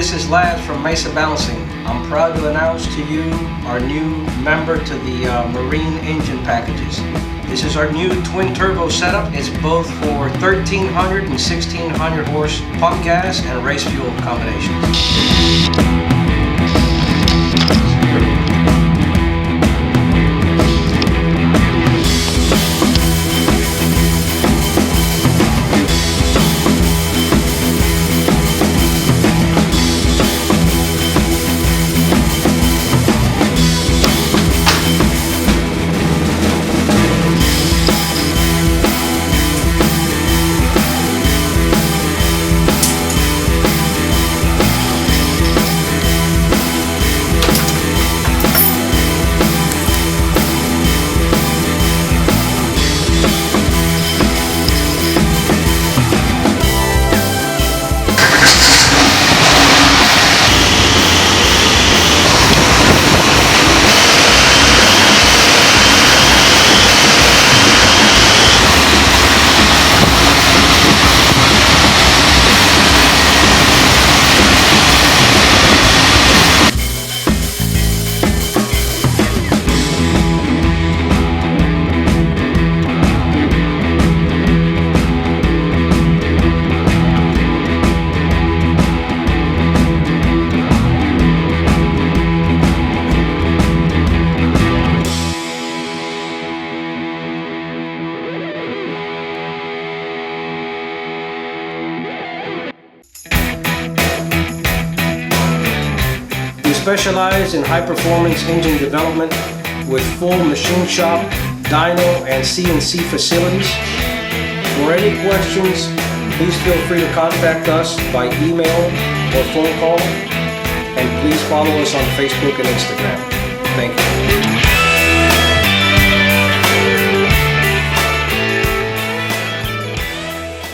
this is Laz from Mesa Balancing. I'm proud to announce to you our new member to the marine engine packages. This is our new twin turbo setup. It's both for 1300 and 1600 horse pump gas and race fuel combinations. We specialize in high-performance engine development with full machine shop, dyno, and CNC facilities. For any questions, please feel free to contact us by email or phone call, and please follow us on Facebook and Instagram. Thank you.